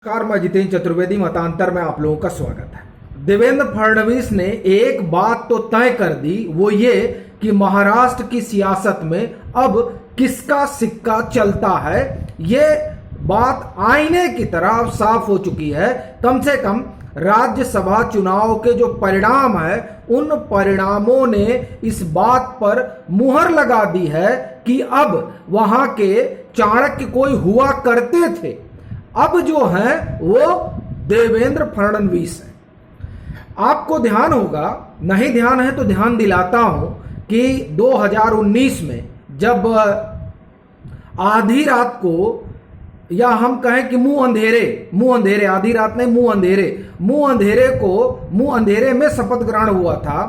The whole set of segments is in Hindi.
नमस्कार, मैं जितेंद्र चतुर्वेदी। मतांतर में आप लोगों का स्वागत है। देवेंद्र फडणवीस ने एक बात तो तय कर दी, वो ये कि महाराष्ट्र की सियासत में अब किसका सिक्का चलता है। ये बात आईने की तरह अब साफ हो चुकी है। कम से कम राज्यसभा चुनाव के जो परिणाम है, उन परिणामों ने इस बात पर मुहर लगा दी है कि अब वहां के चाणक्य कोई हुआ करते थे, अब जो है वो देवेंद्र फडणवीस है। आपको ध्यान होगा, नहीं ध्यान है तो ध्यान दिलाता हूं कि 2019 में जब आधी रात को, या हम कहें कि मुंह अंधेरे, आधी रात नहीं, मुंह अंधेरे में शपथ ग्रहण हुआ था।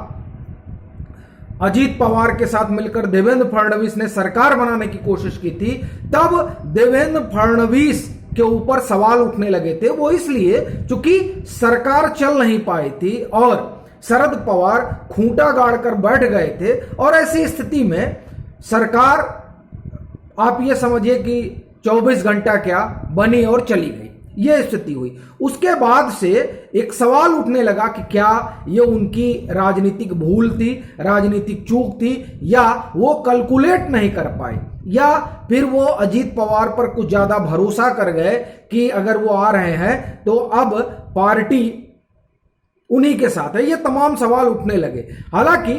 अजीत पवार के साथ मिलकर देवेंद्र फडणवीस ने सरकार बनाने की कोशिश की थी। तब देवेंद्र फडणवीस के ऊपर सवाल उठने लगे थे। वो इसलिए क्योंकि सरकार चल नहीं पाई थी और शरद पवार खूंटा गाड़कर बैठ गए थे। और ऐसी स्थिति में सरकार, आप ये समझिए कि 24 घंटा क्या बनी और चली गई, ये स्थिति हुई। उसके बाद से एक सवाल उठने लगा कि क्या ये उनकी राजनीतिक भूल थी, राजनीतिक चूक थी, या वो कैलकुलेट नहीं कर पाए, या फिर वो अजीत पवार पर कुछ ज्यादा भरोसा कर गए कि अगर वो आ रहे हैं तो अब पार्टी उन्हीं के साथ है। ये तमाम सवाल उठने लगे। हालांकि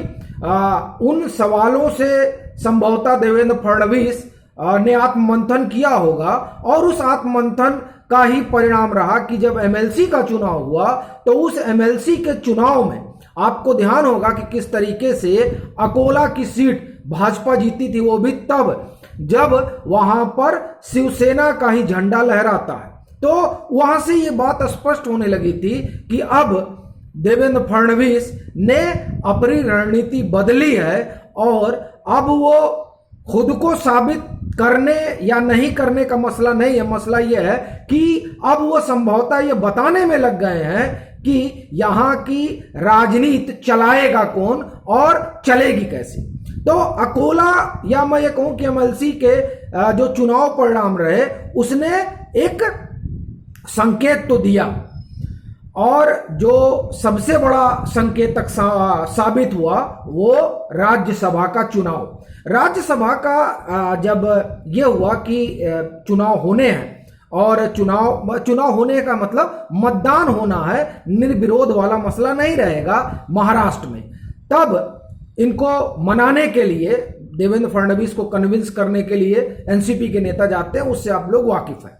उन सवालों से संभवतः देवेंद्र फडणवीस ने आत्ममंथन किया होगा, और उस आत्ममंथन का ही परिणाम रहा कि जब एमएलसी का चुनाव हुआ तो उस एमएलसी के चुनाव में आपको ध्यान होगा कि किस तरीके से अकोला की सीट भाजपा जीती थी। वो भी तब जब वहां पर शिवसेना का ही झंडा लहराता है। तो वहां से ये बात स्पष्ट होने लगी थी कि अब देवेंद्र फडणवीस ने अपनी रणनीति बदली है, और अब वो खुद को साबित करने या नहीं करने का मसला नहीं है। मसला यह है कि अब वो संभवतः ये बताने में लग गए हैं कि यहां की राजनीति चलाएगा कौन और चलेगी कैसे। तो अकोला, या मैं ये कहूं कि एमएलसी के जो चुनाव परिणाम रहे, उसने एक संकेत तो दिया, और जो सबसे बड़ा संकेतक साबित हुआ वो राज्यसभा का चुनाव। राज्यसभा का जब यह हुआ कि चुनाव होने हैं, और चुनाव होने का मतलब मतदान होना है, निर्विरोध वाला मसला नहीं रहेगा महाराष्ट्र में, तब इनको मनाने के लिए, देवेंद्र फडणवीस को कन्विंस करने के लिए एनसीपी के नेता जाते हैं। उससे आप लोग वाकिफ हैं।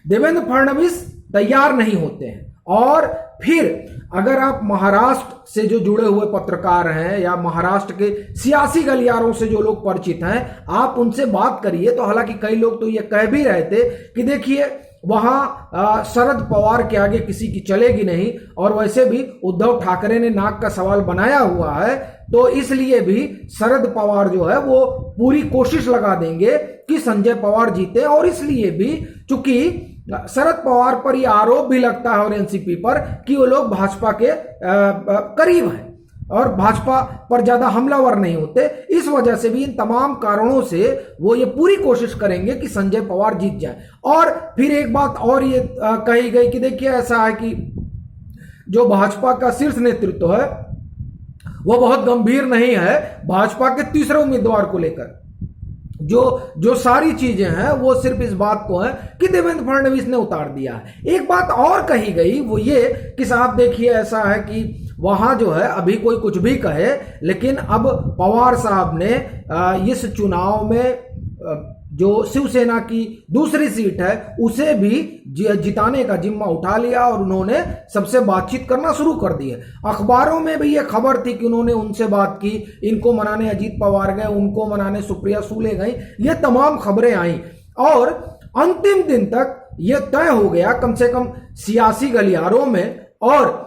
देवेंद्र फडणवीस तैयार नहीं होते हैं, और फिर अगर आप महाराष्ट्र से जो जुड़े हुए पत्रकार हैं या महाराष्ट्र के सियासी गलियारों से जो लोग परिचित हैं, आप उनसे बात करिए तो, हालांकि कई लोग तो ये कह भी रहे थे कि देखिए वहां शरद पवार के आगे किसी की चलेगी नहीं, और वैसे भी उद्धव ठाकरे ने नाक का सवाल बनाया हुआ है, तो इसलिए भी शरद पवार जो है वो पूरी कोशिश लगा देंगे कि संजय पवार जीते। और इसलिए भी चूंकि शरद पवार पर यह आरोप भी लगता है और एनसीपी पर कि वो लोग भाजपा के करीब हैं और भाजपा पर ज्यादा हमलावर नहीं होते, इस वजह से भी, इन तमाम कारणों से वो ये पूरी कोशिश करेंगे कि संजय पवार जीत जाए। और फिर एक बात और ये कही गई कि देखिए ऐसा है कि जो भाजपा का शीर्ष नेतृत्व है वो बहुत गंभीर नहीं है भाजपा के तीसरे उम्मीदवार को लेकर। जो सारी चीजें हैं वो सिर्फ इस बात को है कि देवेंद्र फडणवीस ने उतार दिया है। एक बात और कही गई, वो ये कि साहब देखिए ऐसा है कि वहां जो है अभी कोई कुछ भी कहे, लेकिन अब पवार साहब ने इस चुनाव में जो शिवसेना की दूसरी सीट है उसे भी जिताने का जिम्मा उठा लिया, और उन्होंने सबसे बातचीत करना शुरू कर दी है। अखबारों में भी ये खबर थी कि उन्होंने उनसे बात की, इनको मनाने अजीत पवार गए, उनको मनाने सुप्रिया सुले गई, ये तमाम खबरें आई, और अंतिम दिन तक ये तय हो गया, कम से कम सियासी गलियारों में, और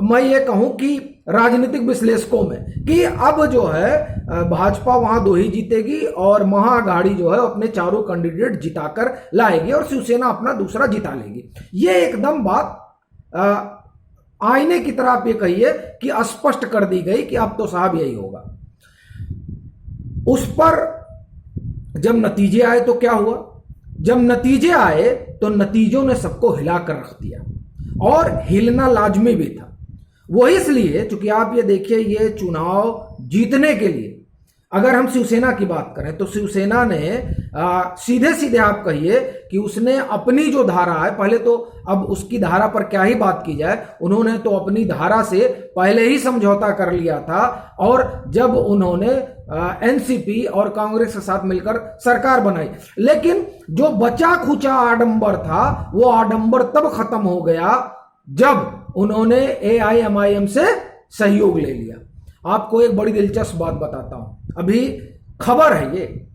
मैं ये कहूं कि राजनीतिक विश्लेषकों में, कि अब जो है भाजपा वहां 2 ही जीतेगी, और महाअघाड़ी जो है अपने चारों कैंडिडेट जिताकर लाएगी, और शिवसेना अपना दूसरा जिता लेगी। ये एकदम बात आईने की तरह आप ये कहिए कि स्पष्ट कर दी गई कि अब तो साहब यही होगा। उस पर जब नतीजे आए तो क्या हुआ, जब नतीजे आए तो नतीजों ने सबको हिलाकर रख दिया और हिलना लाजमी भी था। वो इसलिए क्योंकि आप ये देखिए, ये चुनाव जीतने के लिए अगर हम शिवसेना की बात करें तो शिवसेना ने सीधे सीधे आप कहिए कि उसने अपनी जो धारा है, पहले तो अब उसकी धारा पर क्या ही बात की जाए, उन्होंने तो अपनी धारा से पहले ही समझौता कर लिया था। और जब उन्होंने एनसीपी और कांग्रेस के साथ मिलकर सरकार बनाई, लेकिन जो बचा खुचा आडंबर था वो आडंबर तब खत्म हो गया जब उन्होंने AIMIM से सहयोग ले लिया। आपको एक बड़ी दिलचस्प बात बताता हूं, अभी खबर है ये,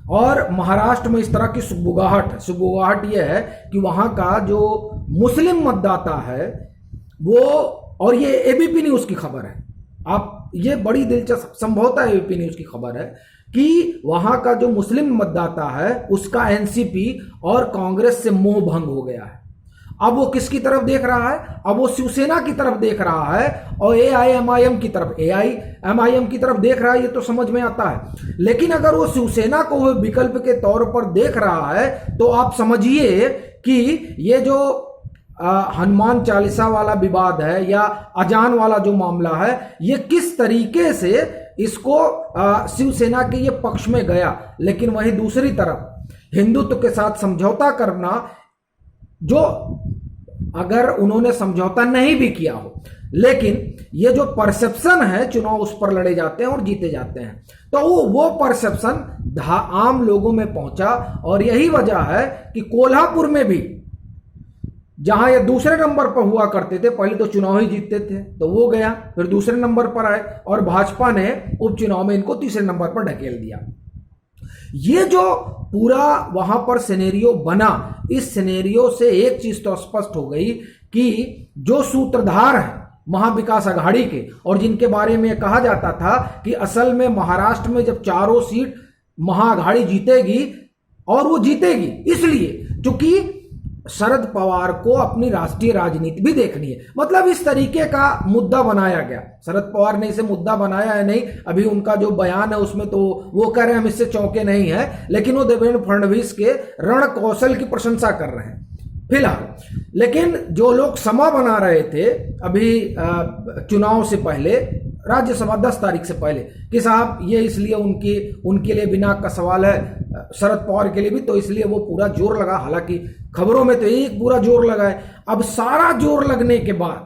और महाराष्ट्र में इस तरह की सुगबुगाहट ये है कि वहां का जो मुस्लिम मतदाता है वो, और ये एबीपी न्यूज की खबर है, आप ये बड़ी दिलचस्प, संभवतः एबीपी न्यूज की खबर है कि वहां का जो मुस्लिम मतदाता है उसका एनसीपी और कांग्रेस से मोह भंग हो गया है। अब वो किसकी तरफ देख रहा है? अब वो शिवसेना की तरफ देख रहा है और AIMIM की तरफ देख रहा है। ये तो समझ में आता है, लेकिन अगर वो शिवसेना को विकल्प के तौर पर देख रहा है तो आप समझिए कि ये जो हनुमान चालीसा वाला विवाद है या अजान वाला जो मामला है, ये किस तरीके से इसको शिवसेना के ये पक्ष में गया। लेकिन वहीं दूसरी तरफ हिंदुत्व के साथ समझौता करना, जो अगर उन्होंने समझौता नहीं भी किया हो, लेकिन ये जो परसेप्शन है, चुनाव उस पर लड़े जाते हैं और जीते जाते हैं, तो वो परसेप्शन आम लोगों में पहुंचा। और यही वजह है कि कोल्हापुर में भी, जहां ये दूसरे नंबर पर हुआ करते थे, पहले तो चुनाव ही जीतते थे, तो वो गया, फिर दूसरे नंबर पर आए और भाजपा ने उपचुनाव में इनको तीसरे नंबर पर ढकेल दिया। ये जो पूरा वहां पर सिनेरियो बना, इस सिनेरियो से एक चीज तो स्पष्ट हो गई कि जो सूत्रधार है महाविकास अघाड़ी के, और जिनके बारे में कहा जाता था कि असल में महाराष्ट्र में जब चारों सीट महाअघाड़ी जीतेगी, और वो जीतेगी इसलिए क्योंकि शरद पवार को अपनी राष्ट्रीय राजनीति भी देखनी है, मतलब इस तरीके का मुद्दा बनाया गया। शरद पवार ने इसे मुद्दा बनाया है नहीं, अभी उनका जो बयान है उसमें तो वो कह रहे हैं हम इससे चौंके नहीं है, लेकिन वो देवेंद्र फडणवीस के रण कौशल की प्रशंसा कर रहे हैं फिलहाल। लेकिन जो लोग समा बना रहे थे अभी चुनाव से पहले, राज्यसभा 10 तारीख से पहले, कि साहब ये इसलिए उनके लिए बिना का सवाल है, शरद पवार के लिए भी, तो इसलिए वो पूरा जोर लगा। हालांकि खबरों में तो एक पूरा जोर लगा है। अब सारा जोर लगने के बाद,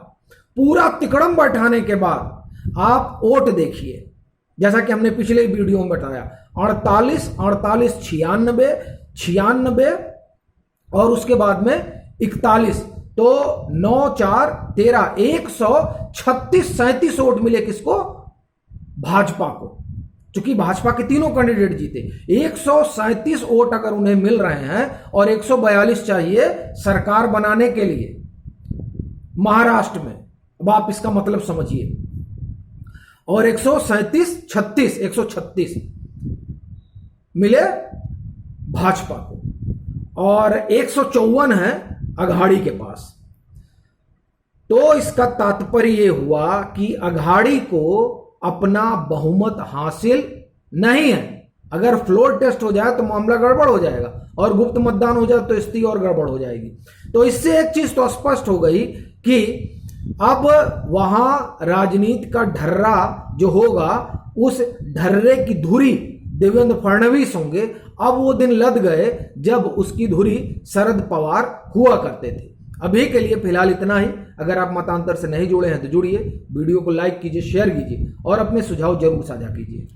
पूरा तिकड़म बैठाने के बाद आप वोट देखिए, जैसा कि हमने पिछले वीडियो में बताया, 48, 96 और उसके बाद में 41, तो 9, 4, 13, 136, 37 वोट मिले किसको? भाजपा को। चूंकि भाजपा के तीनों कैंडिडेट जीते, 137 वोट अगर उन्हें मिल रहे हैं और 142 चाहिए सरकार बनाने के लिए महाराष्ट्र में, अब आप इसका मतलब समझिए, और 136 मिले भाजपा को और 154 है अघाड़ी के पास। तो इसका तात्पर्य यह हुआ कि अघाड़ी को अपना बहुमत हासिल नहीं है। अगर फ्लोर टेस्ट हो जाए तो मामला गड़बड़ हो जाएगा, और गुप्त मतदान हो जाए तो स्थिति और गड़बड़ हो जाएगी। तो इससे एक चीज तो स्पष्ट हो गई कि अब वहां राजनीति का ढर्रा जो होगा, उस ढर्रे की धुरी देवेंद्र फडणवीस होंगे। अब वो दिन लद गए जब उसकी धुरी शरद पवार हुआ करते थे। अभी के लिए फिलहाल इतना ही। अगर आप मतांतर से नहीं जुड़े हैं तो जुड़िए, वीडियो को लाइक कीजिए, शेयर कीजिए और अपने सुझाव जरूर साझा कीजिए।